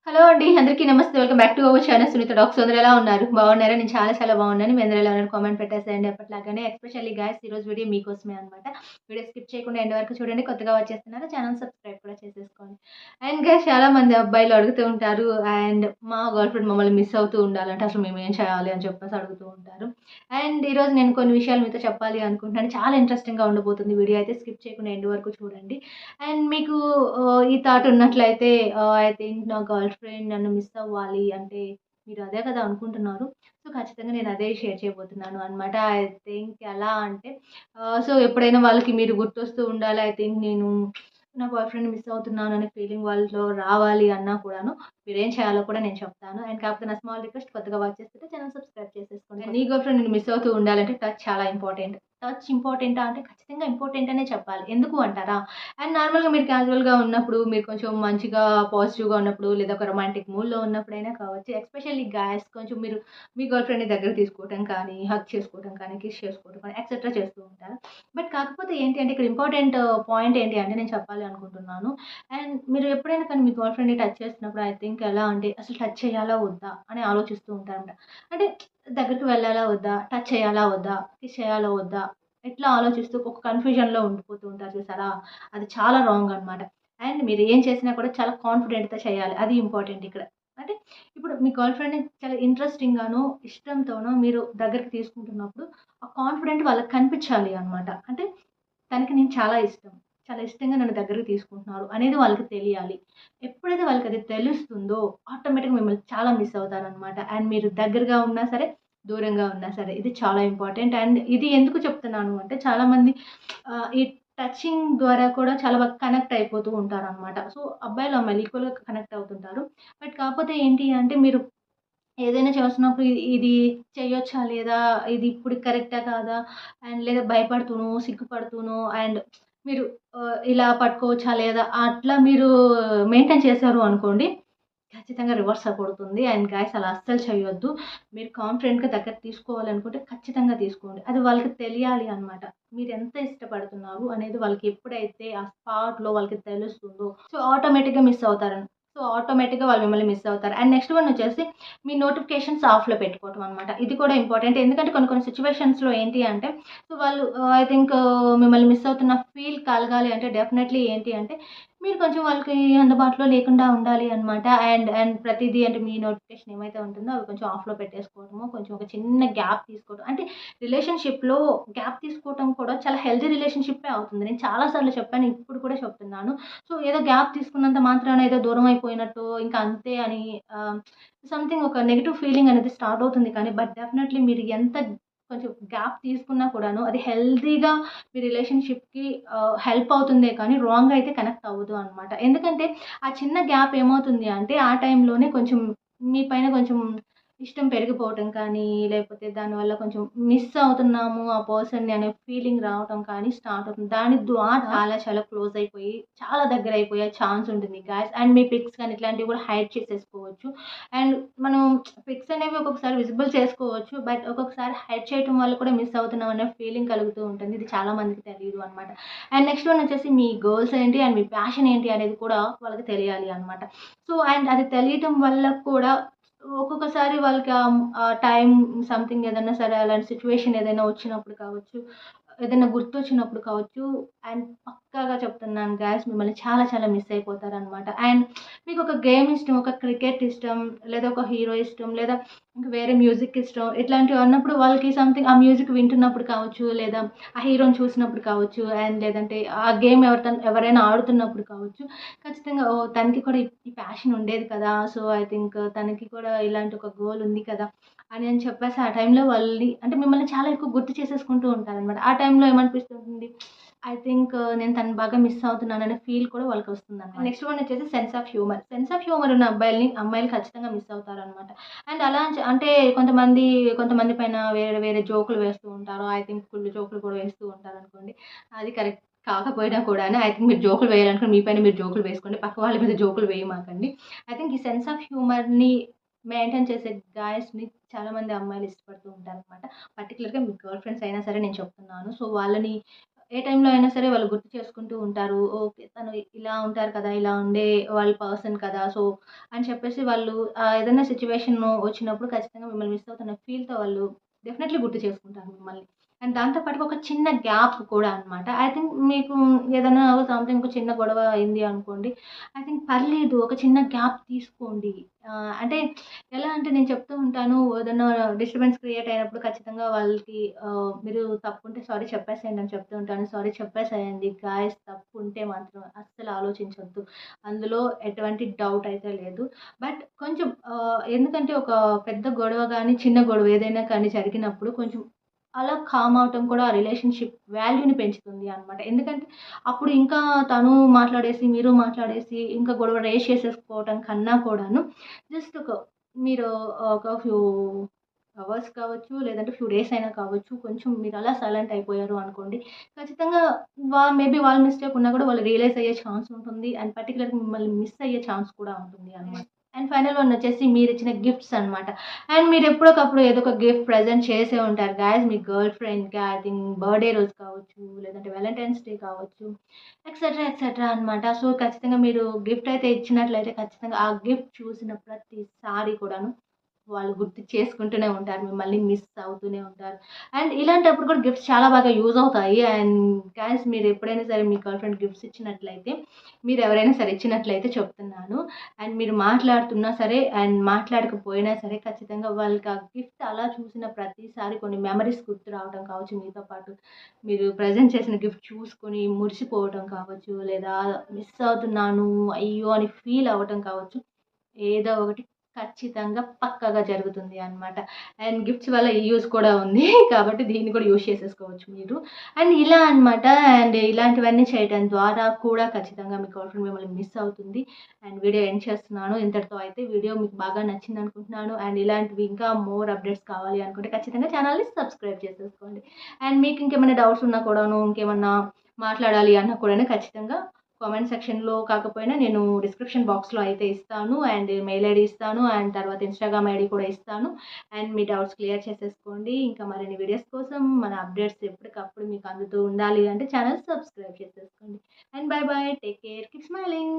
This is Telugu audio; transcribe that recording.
హలో అండి. అందరికీ నమస్తే. Welcome back to our channel Sunitha talks. అందరూ ఎలా ఉన్నారు? బాగున్నారా? నేను చాలా బాగున్నాను. మీ అందరూ ఎలా ఉన్నారు? కామెంట్ పెట్టేసేయండి ఎప్పటిలాగానే. ఎస్పెషల్లీ గైస్ ఈరోజు వీడియో మీకోసమే అనమాట. వీడియో స్కిప్ చేయకుండా ఎండ్ వరకు చూడండి. కొత్తగా వచ్చేస్తున్నారు ఛానల్ సబ్స్క్రైబ్ కూడా చేసేసుకోండి. అండ్ గైస్ చాలా మంది అబ్బాయిలు అడుగుతూ ఉంటారు. అండ్ మా గర్ల్ ఫ్రెండ్ మమ్మల్ని మిస్ అవుతూ ఉండాలంటే అసలు మేము ఏం చేయాలి అని చెప్పేసి అడుగుతూ ఉంటారు. అండ్ ఈరోజు నేను కొన్ని విషయాలు మీతో చెప్పాలి అనుకుంటున్నాను. చాలా ఇంట్రెస్టింగ్‌గా ఉండబోతుంది వీడియో అయితే స్కిప్ చేయకుండా ఎండ్ వరకు చూడండి. అండ్ మీకు ఈ థాట్ ఉన్నట్లయితే ఐ థింక్ నా గర్ల్ ఫ్రెండ్ నన్ను మిస్ అవ్వాలి అంటే మీరు అదే కదా అనుకుంటున్నారు. సో, ఖచ్చితంగా నేను అదే షేర్ చేయబోతున్నాను అనమాట. ఐ థింక్ ఎలా అంటే సో, ఎప్పుడైనా వాళ్ళకి మీరు గుర్తొస్తూ ఉండాలి. ఐ థింక్ నేను నా బాయ్ ఫ్రెండ్‌ని మిస్ అవుతున్నాను అనే ఫీలింగ్ వాళ్ళలో రావాలి అన్నా కూడాను మీరేం చేయాలో కూడా నేను చెప్తాను. అండ్ కాకపోతే నా స్మాల్ రిక్వెస్ట్ కొత్తగా వాచ్ చేస్తుంటే ఛానల్ సబ్స్క్రైబ్ చేసేసుకోండి. నీ గర్ల్ ఫ్రెండ్ నిన్ను మిస్ అవుతూ ఉండాలంటే టచ్ చాలా ఇంపార్టెంట్. టచ్ ఇంపార్టెంటా అంటే ఖచ్చితంగా ఇంపార్టెంట్ అనే చెప్పాలి. ఎందుకు అంటారా? అండ్ నార్మల్‌గా మీరు క్యాజువల్‌గా ఉన్నప్పుడు, మీరు కొంచెం మంచిగా పాజిటివ్‌గా ఉన్నప్పుడు, లేదా ఒక రొమాంటిక్ మూడ్‌లో ఉన్నప్పుడైనా కావచ్చు. ఎస్పెషల్లీ గాయ్స్ కొంచెం మీరు మీ గర్ల్ ఫ్రెండ్‌ని దగ్గరికి తీసుకోవటం కానీ, హగ్ చేసుకోవటం కానీ, కిస్ చేసుకోవటం కానీ ఎక్సెట్రా చేస్తూ ఉంటారు. బట్ కాకపోతే ఏంటి అంటే ఇక్కడ ఇంపార్టెంట్ పాయింట్ ఏంటి అంటే నేను చెప్పాలి అనుకుంటున్నాను. అండ్ మీరు ఎప్పుడైనా కానీ మీ గర్ల్ ఫ్రెండ్‌ని టచ్ చేస్తున్నప్పుడు ఐ థింక్ ఎలా అంటే అసలు టచ్ చేయాలా? వద్దా? అని ఆలోచిస్తూ ఉంటారన్నమాట. అంటే దగ్గరికి వెళ్ళాలా? వద్దా? టచ్ చేయాలా? వద్దా? కిస్ చేయాలా? వద్దా? ఇట్లా ఆలోచిస్తూ ఒక కన్‌ఫ్యూజన్‌లో ఉండిపోతూ ఉంటారు చూసారా? అది చాలా రాంగ్ అనమాట. అండ్ మీరు ఏం చేసినా కూడా చాలా కాన్ఫిడెంట్‌తో చేయాలి. అది ఇంపార్టెంట్ ఇక్కడ. అంటే ఇప్పుడు మీ గర్ల్ ఫ్రెండ్‌ని చాలా ఇంట్రెస్టింగ్‌గానో, ఇష్టంతోనో మీరు దగ్గరికి తీసుకుంటున్నప్పుడు ఆ కాన్ఫిడెంట్ వాళ్ళకి కనిపించాలి అనమాట. అంటే తనకి నేను చాలా ఇష్టం. చాలా ఇష్టంగా నన్ను దగ్గరికి తీసుకుంటున్నారు అనేది వాళ్ళకి తెలియాలి. ఎప్పుడైతే వాళ్ళకది తెలుస్తుందో ఆటోమేటిక్‌గా మిమ్మల్ని చాలా మిస్ అవుతారనమాట. అండ్ మీరు దగ్గరగా ఉన్నా సరే, దూరంగా ఉన్నా సరే. ఇది చాలా ఇంపార్టెంట్. అండ్ ఇది ఎందుకు చెప్తున్నాను అంటే చాలామంది ఈ టచింగ్ ద్వారా కూడా చాలా బాగా కనెక్ట్ అయిపోతూ ఉంటారనమాట. సో, అబ్బాయిలు, అమ్మాయిలు ఈక్వల్‌గా కనెక్ట్ అవుతుంటారు. బట్ కాకపోతే ఏంటి అంటే మీరు ఏదైనా చేస్తున్నప్పుడు ఇది చేయొచ్చా? లేదా? ఇది ఇప్పుడు కరెక్టా? కాదా? అండ్ లేదా భయపడుతూనో, సిగ్గుపడుతూనో అండ్ మీరు ఇలా పట్టుకోవచ్చా? లేదా? అట్లా మీరు మెయింటైన్ చేశారు అనుకోండి, ఖచ్చితంగా రివర్స్ కొడుతుంది. అండ్ గైస్ అలా అస్సలు చేయొద్దు. మీరు కాన్ఫిడెంట్‌గా దగ్గరికి తీసుకోవాలనుకుంటే ఖచ్చితంగా తీసుకోండి. అది వాళ్ళకి తెలియాలి అనమాట. మీరెంత ఇష్టపడుతున్నారు అనేది వాళ్ళకి ఎప్పుడైతే ఆ స్పాట్‌లో వాళ్ళకి తెలుస్తుందో, సో, ఆటోమేటిక్‌గా మిస్ అవుతారు. సో, ఆటోమేటిక్‌గా వాళ్ళు మిమ్మల్ని మిస్ అవుతారు. అండ్ నెక్స్ట్ వన్ వచ్చేసి మీ నోటిఫికేషన్స్ ఆఫ్‌లో పెట్టుకోవటం అనమాట. ఇది కూడా ఇంపార్టెంట్. ఎందుకంటే కొన్ని సిట్యుయేషన్స్‌లో ఏంటి అంటే సో, వాళ్ళు ఐ థింక్ మిమ్మల్ని మిస్ అవుతున్న ఫీల్ కలగాలి అంటే డెఫినైట్‌లీ ఏంటి అంటే మీరు కొంచెం వాళ్ళకి అందుబాటులో లేకుండా ఉండాలి అనమాట. అండ్ అండ్ ప్రతీదీ అంటే మీ నోటిఫికేషన్ ఏమైతే ఉంటుందో అవి కొంచెం ఆఫ్‌లో పెట్టేసుకోవడము, కొంచెం ఒక చిన్న గ్యాప్ తీసుకోవడం. అంటే రిలేషన్‌షిప్‌లో గ్యాప్ తీసుకోవటం కూడా చాలా హెల్తీ రిలేషన్‌షిప్పే అవుతుంది. నేను చాలా సార్లు చెప్పాను. ఇప్పుడు కూడా చెప్తున్నాను. సో, ఏదో గ్యాప్ తీసుకున్నంత మాత్రాన ఏదో దూరం అయిపోయినట్టు ఇంకా అంతే అని సంథింగ్ ఒక నెగెటివ్ ఫీలింగ్ అనేది స్టార్ట్ అవుతుంది కానీ బట్ డెఫినైట్‌లీ మీరు ఎంత కొంచెం గ్యాప్ తీసుకున్నా కూడాను అది హెల్తీగా మీ రిలేషన్‌షిప్‌కి హెల్ప్ అవుతుందే కానీ రాంగ్‌గా అయితే కనెక్ట్ అవ్వదు అనమాట. ఎందుకంటే ఆ చిన్న గ్యాప్ ఏమవుతుంది అంటే ఆ టైంలోనే కొంచెం మీ పైన కొంచెం ఇష్టం పెరిగిపోవటం కానీ, లేకపోతే దానివల్ల కొంచెం మిస్ అవుతున్నాము ఆ పర్సన్‌ని అనే ఫీలింగ్ రావటం కానీ స్టార్ట్ అవుతుంది. దాని ద్వారా చాలా క్లోజ్ అయిపోయి, చాలా దగ్గరైపోయే ఛాన్స్ ఉంటుంది గాయ్స్. అండ్ మీ పిక్స్ కానీ ఇట్లాంటివి కూడా హైడ్ చేసేసుకోవచ్చు. అండ్ మనం పిక్స్ అనేవి ఒక్కొక్కసారి విజిబుల్ చేసుకోవచ్చు. బట్ ఒక్కొక్కసారి హైడ్ చేయటం వల్ల కూడా మిస్ అవుతున్నాం అనే ఫీలింగ్ కలుగుతూ ఉంటుంది. ఇది చాలా మందికి తెలీదు అనమాట. అండ్ నెక్స్ట్ వన్ వచ్చేసి మీ గోల్స్ ఏంటి అండ్ మీ ప్యాషన్ ఏంటి అనేది కూడా వాళ్ళకి తెలియాలి అనమాట. సో, అండ్ అది తెలియటం వల్ల కూడా ఒక్కొక్కసారి వాళ్ళకి ఆ టైం సంథింగ్ ఏదన్నా సరే అలాంటి సిట్యుయేషన్ ఏదైనా వచ్చినప్పుడు కావచ్చు, ఏదైనా గుర్తొచ్చినప్పుడు కావచ్చు అండ్ పక్కాగా చెప్తున్నాను గైస్ మిమ్మల్ని చాలా మిస్ అయిపోతారనమాట. అండ్ మీకొక గేమ్ ఇష్టం, ఒక క్రికెట్ ఇష్టం, లేదా ఒక హీరో ఇష్టం, లేదా ఇంక వేరే మ్యూజిక్ ఇష్టం. ఇట్లాంటివి అన్నప్పుడు వాళ్ళకి సంథింగ్ ఆ మ్యూజిక్ వింటున్నప్పుడు కావచ్చు, లేదా ఆ హీరోని చూసినప్పుడు కావచ్చు, అండ్ లేదంటే ఆ గేమ్ ఎవరైనా ఆడుతున్నప్పుడు కావచ్చు, ఖచ్చితంగా ఓహ్! తనకి కూడా ఈ ప్యాషన్ ఉండేది కదా! సో, ఐ థింక్ తనకి కూడా ఇలాంటి ఒక గోల్ ఉంది కదా! అని చెప్పేసి ఆ టైంలో వాళ్ళని అంటే మిమ్మల్ని చాలా ఎక్కువ గుర్తు చేసేసుకుంటూ ఉంటారనమాట. ఆ టైంలో ఏమనిపిస్తుంటుంది, ఐ థింక్ నేను తనని బాగా మిస్ అవుతున్నాననే ఫీల్ కూడా వాళ్ళకొస్తుందనమాట. నెక్స్ట్ వన్ వచ్చేసి sense of humour. Sense of humour ఉన్న అమ్మాయిలు ఖచ్చితంగా మిస్ అవుతారనమాట. అండ్ అలా అంటే కొంతమంది పైన వేరే జోకులు వేస్తూ ఉంటారు. ఐ థింక్ కుళ్ళు జోకులు కూడా వేస్తూ ఉంటారనుకోండి. అది కరెక్ట్ కాకపోయినా కూడాను ఐ థింక్ మీరు జోకులు వేయాలనుకుని మీ పైన మీరు జోకులు వేసుకోండి. పక్క వాళ్ళ మీద జోకులు వేయమాకండి. ఐ థింక్ ఈ సెన్స్ ఆఫ్ హ్యూమర్‌ని మెయింటైన్ చేసే గాయ్స్‌ని చాలామంది అమ్మాయిలు ఇష్టపడుతూ ఉంటారనమాట. పర్టిక్యులర్‌గా మీ గర్ల్ ఫ్రెండ్స్ అయినా సరే నేను చెప్తున్నాను. సో, వాళ్ళని ఏ టైంలో అయినా సరే వాళ్ళు గుర్తు చేసుకుంటూ ఉంటారు. ఓకే. తను ఇలా ఉంటారు కదా! ఇలా ఉండే వాళ్ళ పర్సన్ కదా! సో, అని చెప్పేసి వాళ్ళు ఏదైనా సిట్యుయేషన్ వచ్చినప్పుడు ఖచ్చితంగా మిమ్మల్ని మిస్ అవుతున్న ఫీల్‌తో వాళ్ళు డెఫినెట్‌లీ గుర్తు చేసుకుంటారు మిమ్మల్ని. అండ్ దాంతో పాటుగా ఒక చిన్న గ్యాప్ కూడా అనమాట. ఐ థింక్ మీకు ఏదైనా సంథింగ్ ఒక చిన్న గొడవ అయింది అనుకోండి. ఐ థింక్ పర్లేదు ఒక చిన్న గ్యాప్ తీసుకోండి. అంటే ఎలా అంటే నేను చెప్తూ ఉంటాను. ఏదన్నా డిస్టర్బెన్స్ క్రియేట్ అయినప్పుడు ఖచ్చితంగా వాళ్ళకి మీరు తప్పుంటే సారీ చెప్పేసేయండి అని చెప్తూ ఉంటాను. సారీ చెప్పేసేయండి గాయ్స్, తప్పుంటే మాత్రం అస్సలు ఆలోచించొద్దు. అందులో ఎటువంటి డౌట్ అయితే లేదు. బట్ కొంచెం ఎందుకంటే ఒక పెద్ద గొడవ గాని, చిన్న గొడవ ఏదైనా కానీ జరిగినప్పుడు కొంచెం అలా కామ్ అవ్వటం కూడా ఆ రిలేషన్‌షిప్ వాల్యూని పెంచుతుంది అనమాట. ఎందుకంటే అప్పుడు ఇంకా తను మాట్లాడేసి, మీరు మాట్లాడేసి ఇంకా గొడవ రేజ్ చేసేసుకోవటం కన్నా కూడాను జస్ట్ మీరు ఒక ఫ్యూ అవర్స్ కావచ్చు, లేదంటే ఫ్యూ డేస్ అయినా కావచ్చు. కొంచెం మీరు అలా సైలెంట్ అయిపోయారు అనుకోండి. ఖచ్చితంగా మేబీ వాళ్ళ మిస్టేక్ ఉన్నా కూడా వాళ్ళు రియలైజ్ అయ్యే ఛాన్స్ ఉంటుంది. అండ్ పర్టిక్యులర్‌గా మిమ్మల్ని మిస్ అయ్యే ఛాన్స్ కూడా ఉంటుంది అనమాట. అండ్ ఫైనల్ వన్ వచ్చేసి మీరిచ్చిన గిఫ్ట్స్ అనమాట. అండ్ మీరు ఎప్పటికప్పుడు ఏదో ఒక గిఫ్ట్ ప్రెజెంట్ చేసే ఉంటారు గైస్ మీ గర్ల్ ఫ్రెండ్‌కి. ఐ థింక్ బర్త్‌డే రోజు కావచ్చు, లేదంటే వాలంటైన్స్ డే కావచ్చు, ఎక్సెట్రా, ఎక్సెట్రా అనమాట. సో, ఖచ్చితంగా మీరు గిఫ్ట్ అయితే ఇచ్చినట్లయితే ఖచ్చితంగా ఆ గిఫ్ట్ చూసిన ప్రతిసారి కూడాను వాళ్ళు గుర్తు చేసుకుంటూనే ఉంటారు. మిమ్మల్ని మిస్ అవుతూనే ఉంటారు. అండ్ ఇలాంటప్పుడు కూడా గిఫ్ట్స్ చాలా బాగా యూజ్ అవుతాయి. అండ్ గైస్ మీరెప్పుడైనా సరే మీ గర్ల్ ఫ్రెండ్ గిఫ్ట్స్ ఇచ్చినట్లయితే, మీరెవరైనా సరే ఇచ్చినట్లయితే చెప్తున్నాను. అండ్ మీరు మాట్లాడుతున్నా సరే, అండ్ మాట్లాడకపోయినా సరే ఖచ్చితంగా వాళ్ళకి ఆ గిఫ్ట్ అలా చూసిన ప్రతిసారి కొన్ని మెమరీస్ గుర్తు రావడం కావచ్చు, మీతో పాటు మీరు ప్రెజెంట్ చేసిన గిఫ్ట్ చూసుకొని మురిసిపోవటం కావచ్చు, లేదా మిస్ అవుతున్నాను, అయ్యో! అని ఫీల్ అవ్వటం కావచ్చు. ఏదో ఒకటి ఖచ్చితంగా పక్కాగా జరుగుతుంది అనమాట. అండ్ గిఫ్ట్స్ వల్ల ఈ యూజ్ కూడా ఉంది. కాబట్టి దీన్ని కూడా యూజ్ చేసేసుకోవచ్చు మీరు. అండ్ ఇలా అనమాట. అండ్ ఇలాంటివన్నీ చేయటం ద్వారా కూడా ఖచ్చితంగా మీ గర్ల్ ఫ్రెండ్ మిమ్మల్ని మిస్ అవుతుంది. అండ్ వీడియో ఎండ్ చేస్తున్నాను. ఇంతటితో అయితే వీడియో మీకు బాగా నచ్చిందనుకుంటున్నాను. అండ్ ఇలాంటివి ఇంకా మోర్ అప్డేట్స్ కావాలి అనుకుంటే ఖచ్చితంగా ఛానల్‌ని సబ్స్క్రైబ్ చేసేసుకోండి. అండ్ మీకు ఇంకేమైనా డౌట్స్ ఉన్నా కూడాను, ఇంకేమన్నా మాట్లాడాలి అన్నా కూడాను ఖచ్చితంగా కామెంట్ సెక్షన్‌లో కాకపోయినా నేను డిస్క్రిప్షన్ బాక్స్‌లో అయితే ఇస్తాను. అండ్ మెయిల్ ఐడీ ఇస్తాను. అండ్ తర్వాత ఇన్‌స్టాగ్రామ్ ఐడీ కూడా ఇస్తాను. అండ్ మీ డౌట్స్ క్లియర్ చేసేసుకోండి. ఇంకా మరిన్ని వీడియోస్ కోసం మన అప్డేట్స్ ఎప్పటికప్పుడు మీకు అందుతూ ఉండాలి అంటే ఛానల్ సబ్స్క్రైబ్ చేసేసుకోండి. And by by. Take care. Keep smiling.